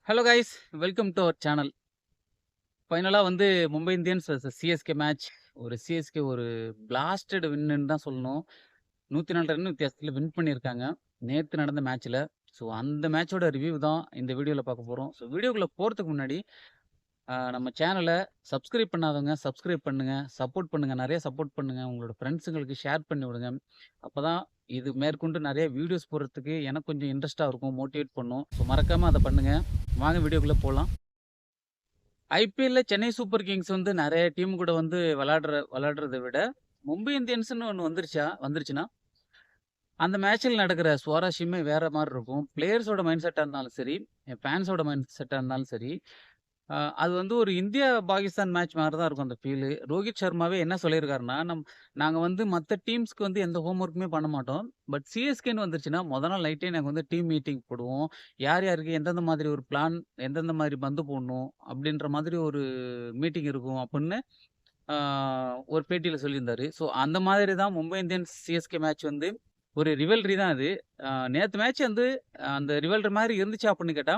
Hello guys, welcome to our channel. ஃபைனலா வந்து Mumbai Indians versus CSK match. CSK ஒரு blasted வின்னுன்னு தான் சொல்லணும். 104 ரன் வித்தியாசத்துல வின் பண்ணியிருக்காங்க. நேத்து நடந்த மேட்ச்ல. ஸோ அந்த மேட்சோட ரிவ்யூ தான் இந்த வீடியோல பார்க்க போறோம். ஸோ வீடியோக்குள்ள போறதுக்கு முன்னாடி நம்ம சேனல சப்ஸ்கிரைப் பண்ணாதவங்க சப்ஸ்கிரைப் பண்ணுங்க. சப்போர்ட் பண்ணுங்க. நெறைய சப்போர்ட் பண்ணுங்க. உங்களோட ஃப்ரெண்ட்ஸுங்களுக்கு ஷேர் பண்ணி விடுங்க. அப்பதான் இது மேற்கொண்டு நெறைய வீடியோஸ் போடுறதுக்கு எனக்கு கொஞ்சம் இன்ட்ரெஸ்ட்டா இருக்கும். மோட்டிவேட் பண்ணும். ஸோ மறக்காம அத பண்ணுங்க. வாங்க வீடியோக்குள்ள போலாம். ஐபிஎல்ல சென்னை சூப்பர் கிங்ஸ் வந்து நெறைய டீம் கூட வந்து விளையாடுறத விட, மும்பை இந்தியன்ஸ்ன்னு ஒண்ணு வந்துருச்சுன்னா, அந்த மேட்ச்ல நடக்கிற சுவாரஸ்யமே வேற மாரி இருக்கும். பிளேயர்ஸோட மைண்ட் செட்டா இருந்தாலும் சரி, ஃபேன்ஸோட மைண்ட் செட்டா இருந்தாலும் சரி, அது வந்து ஒரு இந்தியா, பாகிஸ்தான் மேட்ச் மாரி தான் இருக்கும் அந்த ஃபீலு. ரோஹித் சர்மாவே என்ன சொல்லியிருக்காருன்னா, நாங்க வந்து மத்த டீம்ஸ்க்கு வந்து எந்த ஹோம் ஒர்க்குமே பண்ண மாட்டோம். பட் சிஎஸ்கேன்னு வந்துருச்சுன்னா, மொத நாள் நைட்டே நாங்க வந்து டீம் மீட்டிங் போடுவோம். யார் யாருக்கு எந்தெந்த மாதிரி ஒரு பிளான், எந்தெந்த மாதிரி பந்து போடணும், அப்படின்ற மாதிரி ஒரு மீட்டிங் இருக்கும் அப்புட்ன்னு, ஆ ஒரு பேட்டியில சொல்லியிருந்தாரு. ஸோ அந்த மாதிரி தான் மும்பை இந்தியன்ஸ் சிஎஸ்கே மேட்ச் வந்து ஒரு ரிவல்ரி தான் அது. நேத்து மேட்ச் வந்து அந்த ரிவல்ரி மாரி இருந்துச்சா அப்படின்னு கேட்டா,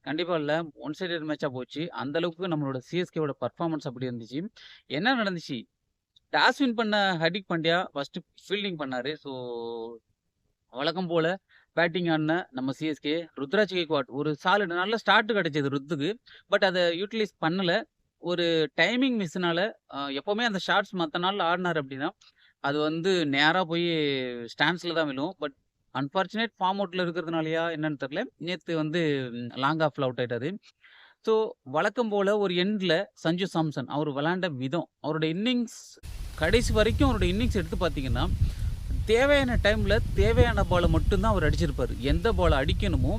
கண்டிப்பா இல்ல. ஒன் சைடட் மேட்ச்சா போச்சு. அந்த அளவுக்கு நம்மளோட சிஎஸ்கேவோட பெர்ஃபார்மன்ஸ் அப்படி இருந்துச்சு. என்ன நடந்துச்சு? டாஸ் வின் பண்ண ஹர்திக் பாண்டியா ஃபர்ஸ்ட் ஃபீல்டிங் பண்ணாரு. ஸோ வழக்கம் போல பேட்டிங் ஆடுன நம்ம சிஎஸ்கே, ருத்ராஜ் கெய்க்வாட் ஒரு சாலிட் நல்ல ஸ்டார்ட் கிடைச்சது ருத்துக்கு. பட் அத யூட்டிலைஸ் பண்ணல. ஒரு டைமிங் மிஸ்ஸுனால எப்பவுமே அந்த ஷாட்ஸ் மத்த நாள்ல ஆடுனாரு அப்படின்னா, அது வந்து நேரா போய் ஸ்டாண்ட்ஸ்ல தான் விழும். பட் அன்பார்ச்சுனேட் ஃபார்ம் அவுட்ல இருக்கிறதுனாலயா என்னன்னு தெரியல. நேத்து வந்து லாங் ஆஃப்ல அவுட் ஆயிட்டாரு. ஸோ வழக்கம் போல ஒரு எண்ட்ல சஞ்சு சாம்சன் அவர் விளையாண்ட விதம், அவரோட இன்னிங்ஸ் கடைசி வரைக்கும் அவரோட இன்னிங்ஸ் எடுத்து பார்த்தீங்கன்னா, தேவையான டைம்ல தேவையான பால மட்டும் தான் அவர் அடிச்சிருப்பாரு. எந்த பால அடிக்கணுமோ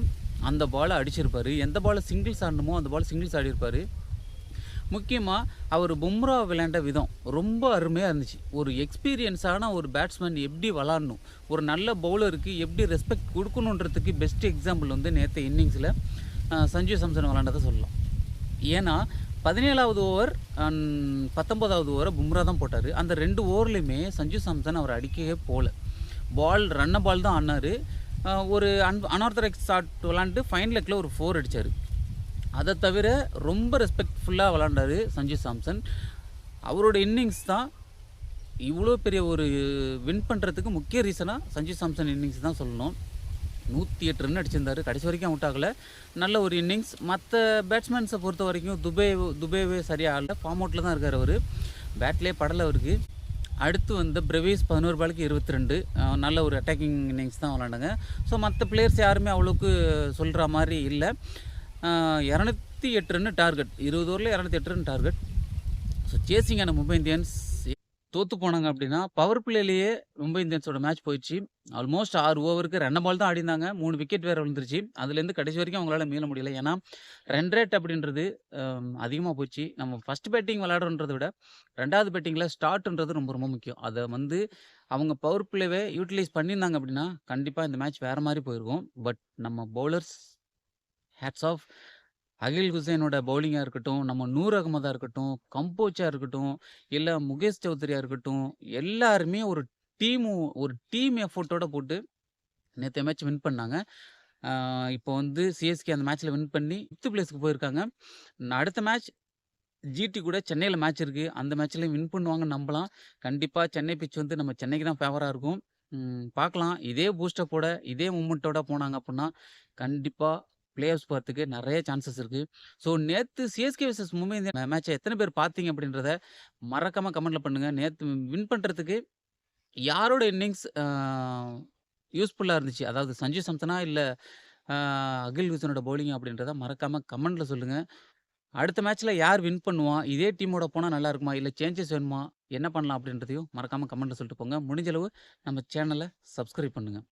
அந்த பால அடிச்சிருப்பாரு. எந்த பால சிங்கிள்ஸ் ஆடணுமோ அந்த பால சிங்கிள்ஸ் ஆடியிருப்பாரு. முக்கியமா அவர் பும்ரா விளையாண்ட விதம் ரொம்ப அருமையா இருந்துச்சு. ஒரு எக்ஸ்பீரியன்ஸான ஒரு பேட்ஸ்மேன் எப்படி விளாடணும், ஒரு நல்ல பவுலருக்கு எப்படி ரெஸ்பெக்ட் குடுக்கணுன்றதுக்கு பெஸ்ட் எக்ஸாம்பிள் வந்து நேத்து இன்னிங்ஸ்ல சஞ்சு சாம்சன் விளையாண்டத சொல்லலாம். ஏன்னா 17வது ஓவர் அண்ட் 19வது ஓவர பும்ரா தான் போட்டாரு. அந்த 2 ஓவர்லயுமே சஞ்சு சாம்சன் அவர் அடிக்கவே போல. ரன்ன பால் தான் ஆடுனாரு. ஒரு அன்ஆர்த்தடாக்ஸ் ஷாட் விளாண்டு ஃபைன் லெக்ல ஒரு 4 அடிச்சாரு. அத தவிர ரொம்ப ரெஸ்பெக்ட்ஃபுல்லா விளையாண்டாரு சஞ்சு சாம்சன். அவரோட இன்னிங்ஸ் தான் இவ்ளோ பெரிய ஒரு வின் பண்றதுக்கு முக்கிய ரீசனா சஞ்சு சாம்சன் இன்னிங்ஸ் தான் சொல்லணும். 108 ரன் அடிச்சிருந்தாரு. கடைசி வரைக்கும் அவுட் ஆகல. நல்ல ஒரு இன்னிங்ஸ். மத்த பேட்ஸ்மேன்ஸ பொறுத்தவரைக்கும் துபேவே சரியா ஆடல. ஃபார்ம் அவுட்ல தான் இருக்காரு அவரு. பேட்லயே படல அவருக்கு. அடுத்து வந்த பிரேவிஸ் 11 பாலுக்கு 22 நல்ல ஒரு அட்டாக்கிங் இன்னிங்ஸ் தான் விளையாண்டாங்க. ஸோ மத்த பிளேயர்ஸ் யாருமே அவ்வளவுக்கு சொல்ற மாரி இல்ல. 208 ரன் டார்கெட். 20 ஓவர்ல 208 ரன் டார்கெட். ஸோ சேசிங் ஆன மும்பை இந்தியன்ஸ் தோத்து போனாங்க அப்படின்னா, பவர் பிளேலயே மும்பை இந்தியன்ஸோட மேட்ச் போயிடுச்சு. ஆல்மோஸ்ட் 6 ஓவருக்கு ரன்ன பால் தான் ஆடியிருந்தாங்க. 3 விக்கெட் வேற விழுந்துருச்சு. அதுலேருந்து கடைசி வரைக்கும் அவங்களால மீள முடியல. ஏன்னா, ரன் ரேட் அப்படின்றது அதிகமா போச்சு. நம்ம ஃபர்ஸ்ட் பேட்டிங் விளையாடுறோன்றத விட, 2வது பேட்டிங்ல ஸ்டார்ட்ன்றது ரொம்ப ரொம்ப முக்கியம். அத வந்து அவங்க பவர் பிளேவே யூட்டிலைஸ் பண்ணியிருந்தாங்க அப்படின்னா, கண்டிப்பா இந்த மேட்ச் வேற மாரி போயிருக்கும். பட் நம்ம பவுலர்ஸ் ஹேட்ஸ் ஆஃப். அகில் ஹுசைனோட பவுலிங்கா இருக்கட்டும், நம்ம நூர் அகமதா இருக்கட்டும், கம்போச்சா இருக்கட்டும், இல்ல முகேஷ் சௌத்ரியா இருக்கட்டும், எல்லாருமே ஒரு டீம் எஃபோர்ட்டோட போட்டு நேத்து மேட்ச் வின் பண்ணாங்க. ஆ இப்போ வந்து சிஎஸ்கே அந்த மேட்ச்ல வின் பண்ணி 5த் பிளேஸ்க்கு போயிருக்காங்க. அடுத்த மேட்ச் ஜிடி கூட சென்னையில மேட்ச் இருக்கு. அந்த மேட்ச்லயும் வின் பண்ணுவாங்கன்னு நம்பலாம். கண்டிப்பா சென்னை பிட்ச் வந்து நம்ம சென்னைக்கு தான் ஃபேவரா இருக்கும். பார்க்கலாம். இதே பூஸ்டப்போட, இதே மூவ்மெண்ட்டோட போனாங்க அப்புட்ன்னா, கண்டிப்பா பிளே ஆஃப்ஸ் போறதுக்கு நெறைய சான்சஸ் இருக்கு. ஸோ நேத்து சிஎஸ்கே வெர்சஸ் மும்பை இந்தியன் மேட்ச எத்தன பேர் பார்த்தீங்க அப்படின்றத மறக்காம கமெண்ட்ல பண்ணுங்க. நேத்து வின் பண்றதுக்கு யாரோட இன்னிங்ஸ் யூஸ்ஃபுல்லா இருந்துச்சு? அதாவது சஞ்சு சாம்சனா இல்ல அ அகில் ஹுசைனோட பவுலிங்கா அப்படின்றத மறக்காம கமெண்ட்ல சொல்லுங்க. அடுத்த மேட்ச்ல யார் வின் பண்ணுவா? இதே டீமோட போனா நல்லா இருக்குமா? இல்ல சேஞ்சஸ் வேணுமா? என்ன பண்ணலாம் அப்படின்றதையும் மறக்காம கமெண்ட்ல சொல்லிட்டு போங்க. முடிஞ்ச அளவு நம்ம சேனல சப்ஸ்கிரைப் பண்ணுங்க.